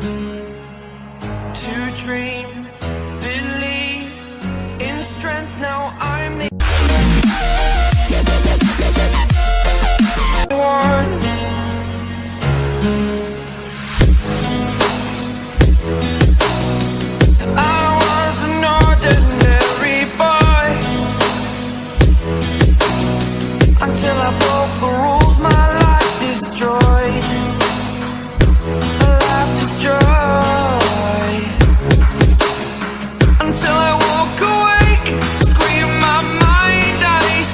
To dream, believe in strength. Now I'm the one. I was an ordinary boy until I broke the rules. My life destroyed. Life destroyed. Until I walk awake, scream my mind, I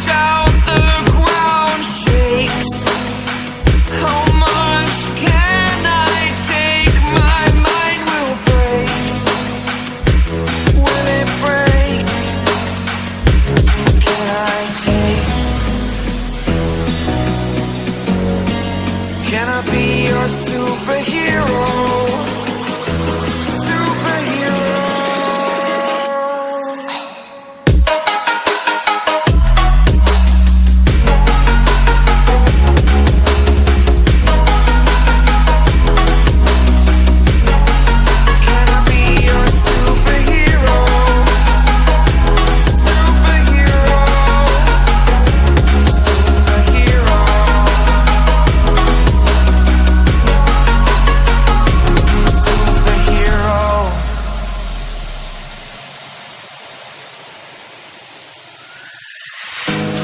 shout, the ground shakes. How much can I take? My mind will break. Will it break? Can I take? Can I be your superhero?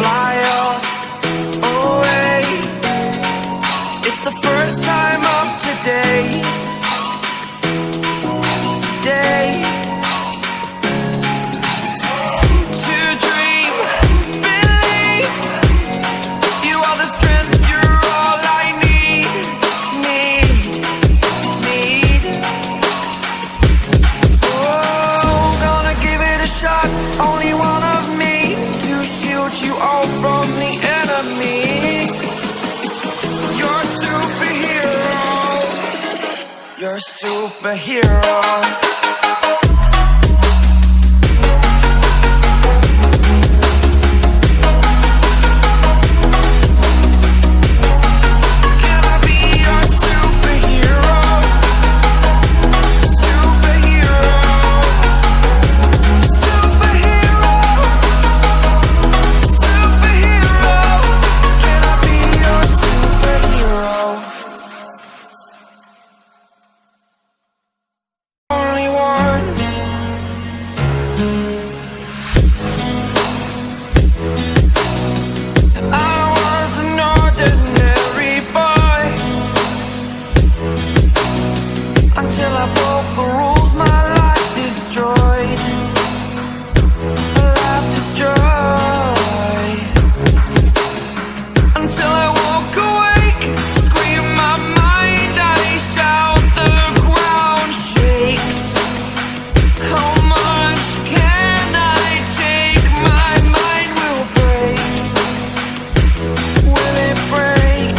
Fly off away. It's the first time of today. Today. To dream, believe. You are the strength, you're all I need. Oh, gonna give it a shot. Only one of me to shield you all from the enemy. You're a superhero. You're a superhero. Can I be your superhero? Superhero. Superhero. Superhero. Can I be your superhero? Only one. I was an ordinary boy until I broke the rules. My life destroyed. Life destroyed. Until I walk awake, scream my mind, I shout, the ground shakes. How much can I take? My mind will break. Will it break?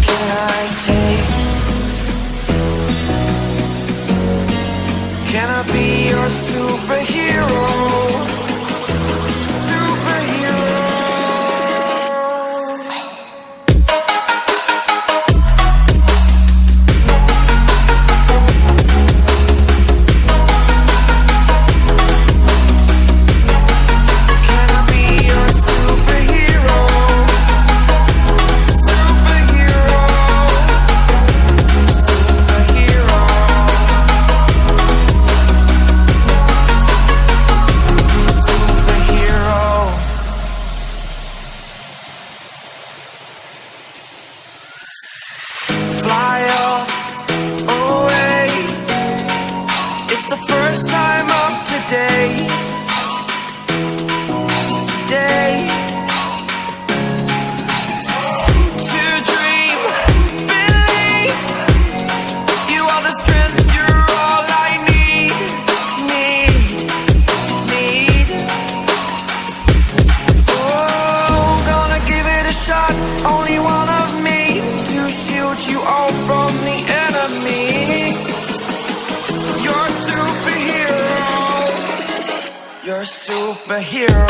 Can I take? Can I be your superhero? Superhero. Can I be your superhero? Superhero. Superhero. Superhero. Fly off away. It's the first time of today. Today. To dream, believe. You are the strength, you're all I need. Oh, gonna give it a shot. Only one of me to shield you all from the enemy. You're a superhero. You're a superhero.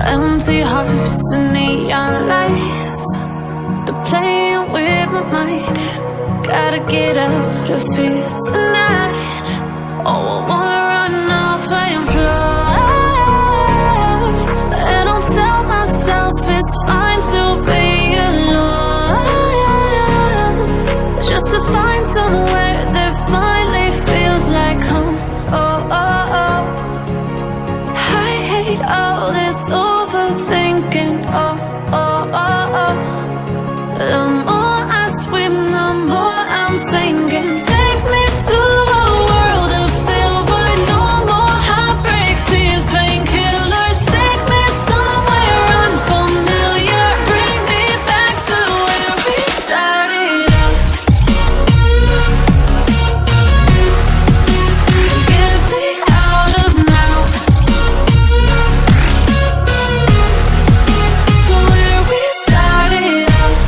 Empty hearts and neon lights, they're playing with my mind. Gotta get out of here tonight. Oh, I wanna run off and fly. And I'll tell myself it's fine to be alone, just to find somewhere that finally feels like home. Oh, oh, oh. I hate all this overthinking. Oh, oh, oh, oh. The more I swim, the more I'm sinking. Take me to a world of silver. No more heartbreaks, tears, painkillers. Take me somewhere unfamiliar. Bring me back to where we started out. Get me out of now, to where we started out.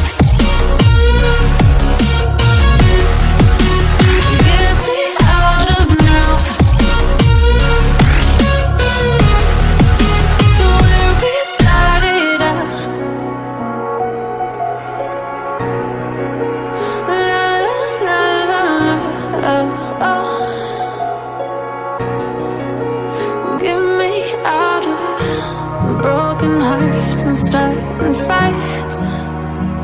Get me out of now, to where we started out. La la la la, oh, oh. Get me out of broken hearts and starting fights,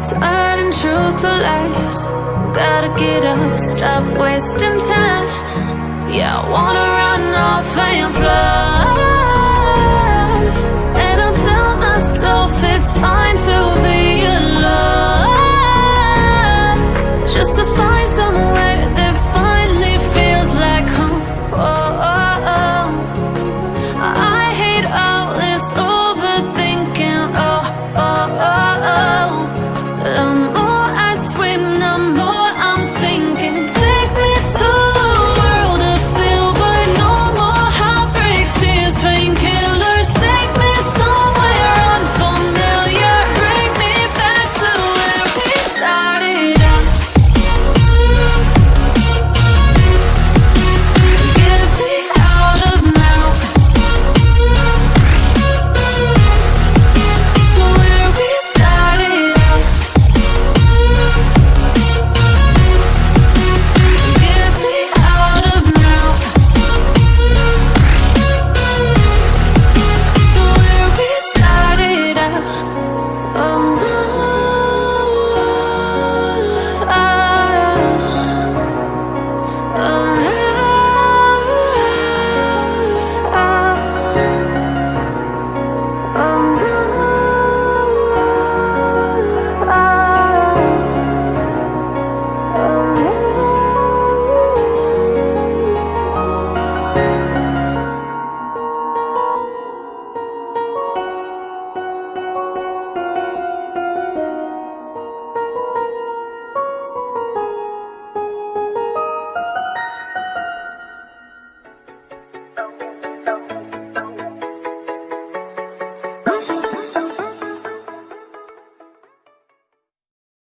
turning truth to lies. Gotta get up, stop wasting time. Yeah, I wanna run off and fly.